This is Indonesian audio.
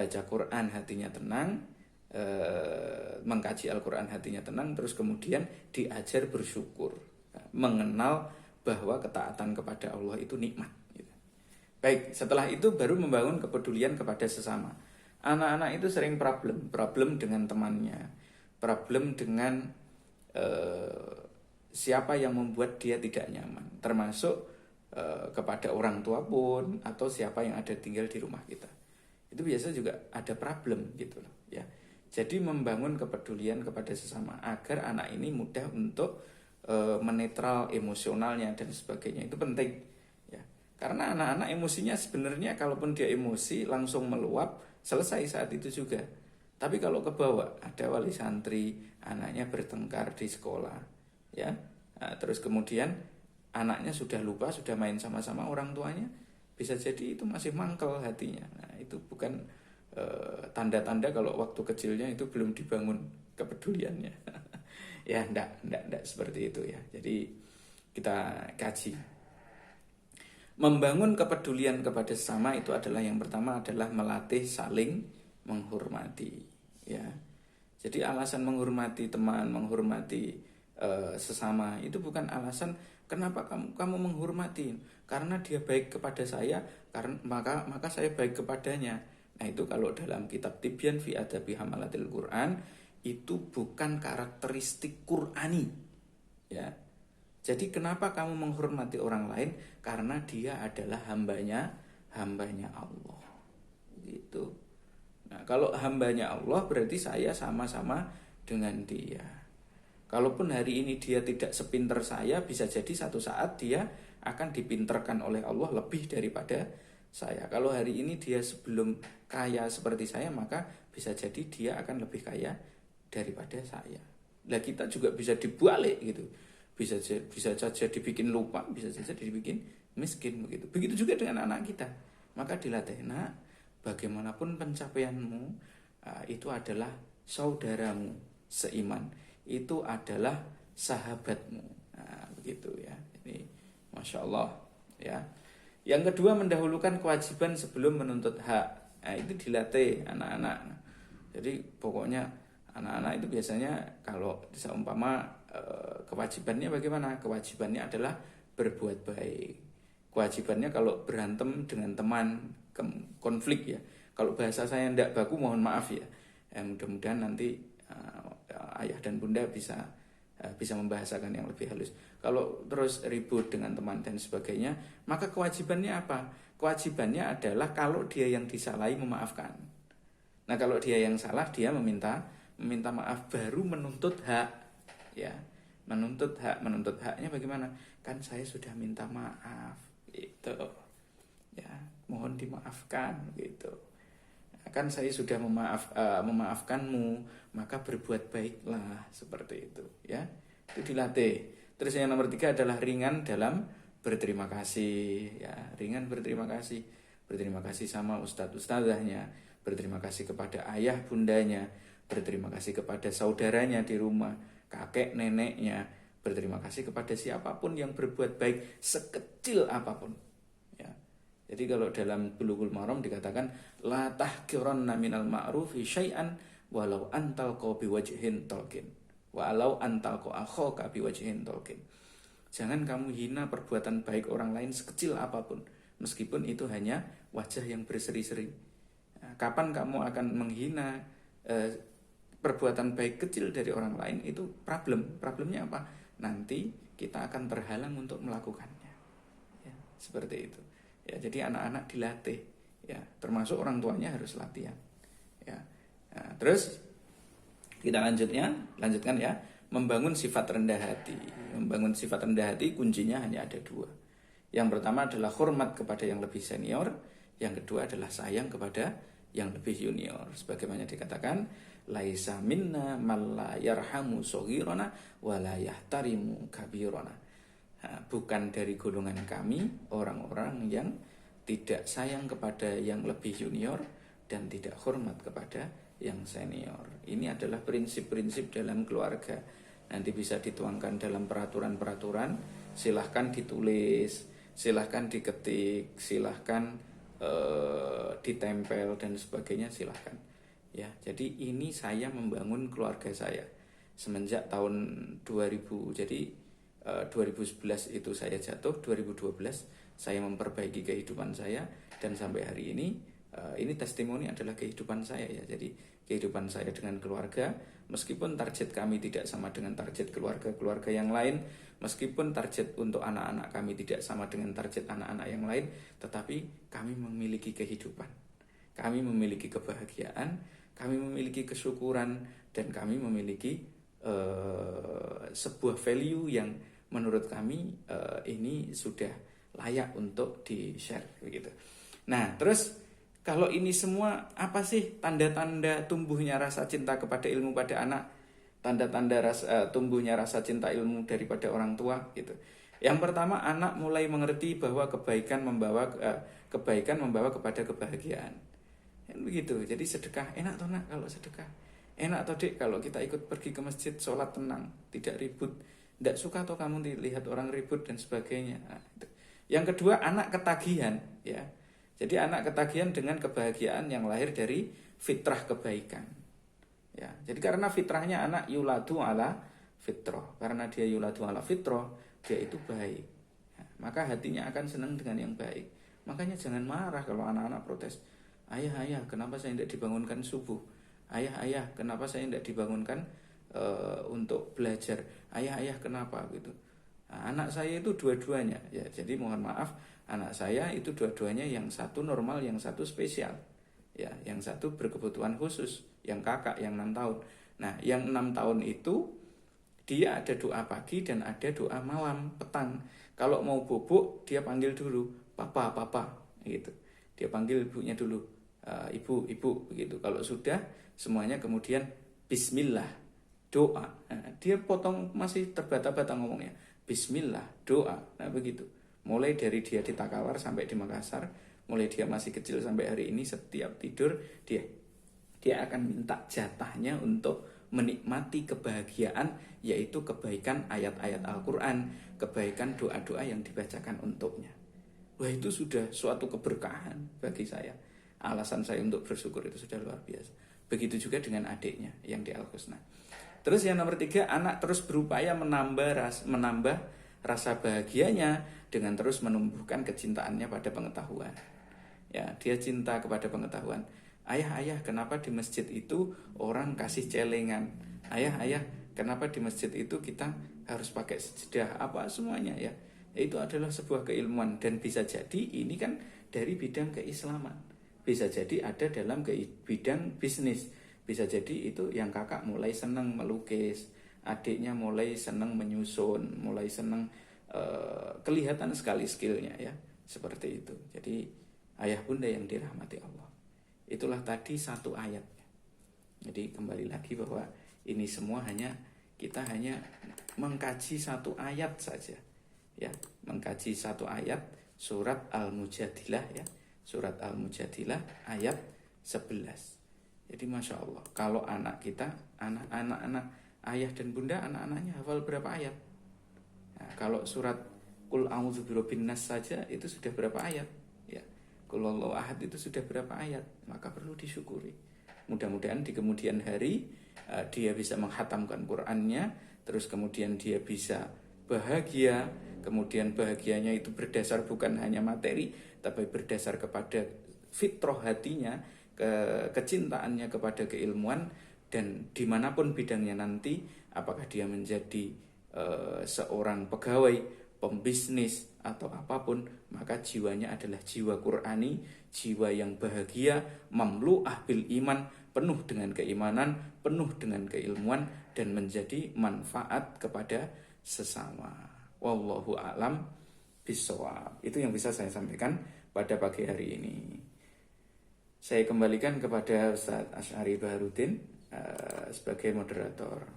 baca Quran hatinya tenang, mengkaji Al-Quran hatinya tenang, terus kemudian diajar bersyukur, mengenal bahwa ketaatan kepada Allah itu nikmat. Baik, setelah itu baru membangun kepedulian kepada sesama. Anak-anak itu sering problem dengan temannya, problem dengan siapa yang membuat dia tidak nyaman, termasuk kepada orang tua pun, atau siapa yang ada tinggal di rumah kita. Itu biasa juga ada problem gitu loh ya. Jadi membangun kepedulian kepada sesama agar anak ini mudah untuk menetral emosionalnya dan sebagainya, itu penting ya. Karena anak-anak emosinya sebenarnya kalaupun dia emosi langsung meluap, selesai saat itu juga. Tapi kalau ke bawah, ada wali santri, anaknya bertengkar di sekolah ya. Nah, terus kemudian anaknya sudah lupa, sudah main sama-sama orang tuanya, bisa jadi itu masih mangkel hatinya. Nah, itu bukan tanda-tanda kalau waktu kecilnya itu belum dibangun kepeduliannya. Ya, enggak seperti itu ya. Jadi kita kaji. Membangun kepedulian kepada sesama itu adalah yang pertama adalah melatih saling menghormati ya. Jadi alasan menghormati teman, menghormati sesama itu bukan alasan kenapa kamu menghormati, karena dia baik kepada saya, karena maka saya baik kepadanya. Nah, itu kalau dalam kitab Tibyan fi Adabi Hamalatil Quran itu bukan karakteristik Qur'ani ya. Jadi kenapa kamu menghormati orang lain? Karena dia adalah hambanya Allah. Gitu. Nah, kalau hambanya Allah berarti saya sama-sama dengan dia. Kalaupun hari ini dia tidak sepinter saya, bisa jadi satu saat dia akan dipinterkan oleh Allah lebih daripada saya. Kalau hari ini dia sebelum kaya seperti saya, maka bisa jadi dia akan lebih kaya daripada saya. Nah, kita juga bisa dibalik gitu. Bisa saja dibikin lupa, bisa saja dibikin miskin begitu. Begitu juga dengan anak kita. Maka dilatih, nak, bagaimanapun pencapaianmu itu adalah saudaramu seiman, itu adalah sahabatmu. Nah, begitu ya. Ini Masya Allah ya. Yang kedua, mendahulukan kewajiban sebelum menuntut hak. Nah, itu dilatih anak-anak. Jadi pokoknya anak-anak itu biasanya kalau seumpama kewajibannya bagaimana? Kewajibannya adalah berbuat baik. Kewajibannya kalau berantem dengan teman, konflik ya. Kalau bahasa saya tidak baku, mohon maaf ya. Mudah-mudahan nanti ayah dan bunda bisa membahasakan yang lebih halus. Kalau terus ribut dengan teman dan sebagainya, maka kewajibannya apa? Kewajibannya adalah kalau dia yang disalahi memaafkan. Nah, kalau dia yang salah, dia meminta maaf, baru menuntut hak. Ya, menuntut haknya bagaimana? Kan saya sudah minta maaf gitu ya, mohon dimaafkan gitu. Kan saya sudah memaafkanmu, maka berbuat baiklah, seperti itu ya. Itu dilatih. Terus yang nomor 3 adalah ringan dalam berterima kasih ya. Ringan berterima kasih sama ustadz-ustadzahnya, berterima kasih kepada ayah bundanya, berterima kasih kepada saudaranya di rumah, kakek neneknya, berterima kasih kepada siapapun yang berbuat baik sekecil apapun ya. Jadi kalau dalam Bulughul Maram dikatakan la tahqiranna minal ma'rufi syai'an walau antalqa biwajhin talqin walau antalqa akhaka biwajhin talqin. Jangan kamu hina perbuatan baik orang lain sekecil apapun, meskipun itu hanya wajah yang berseri-seri. Nah, kapan kamu akan menghina perbuatan baik kecil dari orang lain? Itu problemnya apa? Nanti kita akan terhalang untuk melakukannya ya, seperti itu ya. Jadi anak-anak dilatih ya, termasuk orang tuanya harus latihan ya. Nah, terus kita lanjutkan ya, membangun sifat rendah hati. Membangun sifat rendah hati kuncinya hanya ada 2. Yang pertama adalah hormat kepada yang lebih senior, yang kedua adalah sayang kepada yang lebih junior. Sebagaimana dikatakan, laisa minna man la yarhamu shaghirana wa la yahtarimu kabirana. Bukan dari golongan kami orang-orang yang tidak sayang kepada yang lebih junior dan tidak hormat kepada yang senior. Ini adalah prinsip-prinsip dalam keluarga. Nanti bisa dituangkan dalam peraturan-peraturan. Silahkan ditulis, silahkan diketik, silahkan ditempel dan sebagainya, silahkan. Ya, jadi ini saya membangun keluarga saya semenjak tahun 2000. Jadi 2011 itu saya jatuh, 2012 saya memperbaiki kehidupan saya, dan sampai hari ini testimoni adalah kehidupan saya ya. Jadi kehidupan saya dengan keluarga, meskipun target kami tidak sama dengan target keluarga-keluarga yang lain, meskipun target untuk anak-anak kami tidak sama dengan target anak-anak yang lain, tetapi kami memiliki kehidupan, kami memiliki kebahagiaan, kami memiliki kesyukuran, dan kami memiliki sebuah value yang menurut kami ini sudah layak untuk di-share begitu. Nah, terus kalau ini semua, apa sih tanda-tanda tumbuhnya rasa cinta kepada ilmu pada anak? Tanda-tanda tumbuhnya rasa cinta ilmu daripada orang tua gitu. Yang pertama, anak mulai mengerti bahwa kebaikan membawa kepada kebahagiaan. Begitu. Jadi sedekah enak toh nak kalau sedekah. Enak toh dek kalau kita ikut pergi ke masjid, sholat tenang, tidak ribut. Tidak suka toh kamu dilihat orang ribut dan sebagainya. Nah, itu. Yang kedua, anak ketagihan ya. Jadi anak ketagihan dengan kebahagiaan yang lahir dari fitrah kebaikan. Ya, jadi karena fitrahnya anak yuladu ala fitrah. Karena dia yuladu ala fitrah, dia itu baik. Ya, maka hatinya akan senang dengan yang baik. Makanya jangan marah kalau anak-anak protes. Ayah, kenapa saya tidak dibangunkan subuh? Ayah, kenapa saya tidak dibangunkan untuk belajar? Ayah, kenapa gitu? Nah, anak saya itu dua-duanya ya. Jadi mohon maaf, anak saya itu dua-duanya, yang satu normal, yang satu spesial. Ya, yang satu berkebutuhan khusus, yang kakak yang 6 tahun. Nah, yang 6 tahun itu dia ada doa pagi dan ada doa malam, petang. Kalau mau bubuk dia panggil dulu, papa gitu. Dia panggil ibunya dulu, ibu begitu. Kalau sudah semuanya kemudian bismillah, doa. Nah, dia potong masih terbata-bata ngomongnya. Bismillah, doa. Nah, begitu. Mulai dari dia di Takawar sampai di Makassar, mulai dia masih kecil sampai hari ini, setiap tidur dia akan minta jatahnya untuk menikmati kebahagiaan, yaitu kebaikan ayat-ayat Al-Quran, kebaikan doa-doa yang dibacakan untuknya. Wah, itu sudah suatu keberkahan bagi saya. Alasan saya untuk bersyukur itu sudah luar biasa. Begitu juga dengan adiknya yang di Al-Husna. Terus yang nomor 3, anak terus berupaya menambah rasa bahagianya dengan terus menumbuhkan kecintaannya pada pengetahuan. Ya, dia cinta kepada pengetahuan. Ayah, kenapa di masjid itu orang kasih celengan? Ayah, kenapa di masjid itu kita harus pakai sejadah? Apa semuanya ya? Itu adalah sebuah keilmuan, dan bisa jadi ini kan dari bidang keislaman. Bisa jadi ada dalam bidang bisnis. Bisa jadi itu yang kakak mulai senang melukis, adiknya mulai senang menyusun, mulai senang, kelihatan sekali skillnya ya, seperti itu. Jadi ayah bunda yang dirahmati Allah, itulah tadi satu ayat. Jadi kembali lagi bahwa ini semua kita hanya mengkaji satu ayat saja ya, mengkaji satu ayat surat Al-Mujadilah ya, surat Al-Mujadilah ayat 11. Jadi Masya Allah, kalau anak kita, anak ayah dan bunda, anak-anaknya hafal berapa ayat? Nah, kalau surat Qul a'udzu birabbin nas saja itu sudah berapa ayat? Ya, Qul huwallahu ahad itu sudah berapa ayat? Maka perlu disyukuri. Mudah-mudahan di kemudian hari dia bisa menghatamkan Qur'annya, terus kemudian dia bisa bahagia. Kemudian bahagianya itu berdasar bukan hanya materi, tapi berdasar kepada fitrah hatinya, kecintaannya kepada keilmuan, dan dimanapun bidangnya nanti, apakah dia menjadi seorang pegawai, pembisnis atau apapun, maka jiwanya adalah jiwa Qur'ani, jiwa yang bahagia, mamlu'ah bil iman, penuh dengan keimanan, penuh dengan keilmuan, dan menjadi manfaat kepada sesama. Wallahu a'lam bishawab. Itu yang bisa saya sampaikan pada pagi hari ini. Saya kembalikan kepada Ustaz Asy'ari Baharudin sebagai moderator.